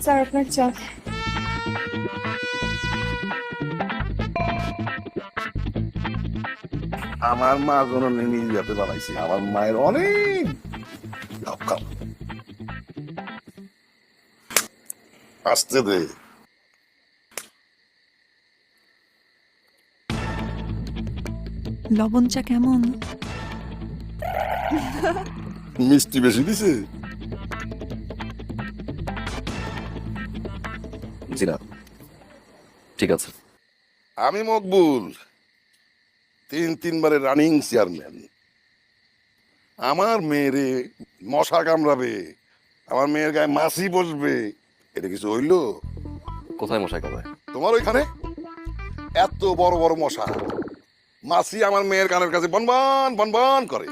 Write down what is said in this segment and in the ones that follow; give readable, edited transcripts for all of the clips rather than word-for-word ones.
Sir আপনার চা। আমার মা জননী নিজ হাতে বানাইছে। আমার মায়ের অনেক খাও আসতে দে। লবণ চা কেমন? মিষ্টি বেশি দিছে? জি না, ঠিক আছে। আমি মকবুল, 3 বারের রানিং চেয়ারম্যান। আমার মেয়েরে মশা কামড়াবে, আমার মেয়ের গায়ে মাছি বসবে, এটা কিছু হইল? কোথায় মশাই কামড়ায়? তোমার ওইখানে এত বড় বড় মশা, মাছি আমার মেয়ের কানের কাছে বনবন বনবন করে।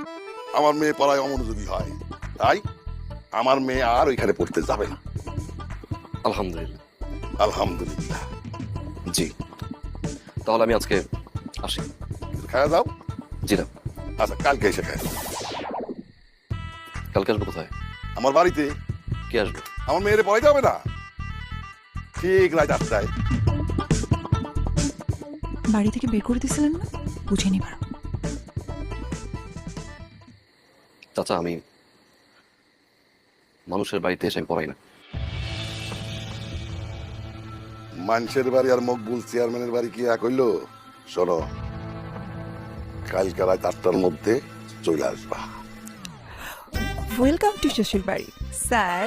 আমার মেয়ে পড়ায় অমনোযোগী হয়, তাই আমার মেয়ে আর ওইখানে পড়তে যাবে না। আলহামদুলিল্লাহ। আলহামদুলিল্লাহ। জি, তাহলে আমি আজকে আসি। খাওয়া যাও। জি না। আচ্ছা, কালকে এসে খায়। কালকে আসবো কোথায়? আমার বাড়িতে। কে আসবে? আমার মেয়েরে পড়াইতে হবে না, ঠিক রাত 8টায়। বাড়ি থেকে বের করে দিয়েছিলেন না? বুঝে নিবার। চাচা, আমি মানুষের বাড়িতে এসে আমি পড়াই না। মানুষের বাড়ি আর মকবুল চেয়ারম্যানের বাড়ি কি এক হইল? শোনো, কালকে রাত 8টার মধ্যে চলে আসবা। ওয়েলকাম টু শ্বশুর বাড়ি স্যার।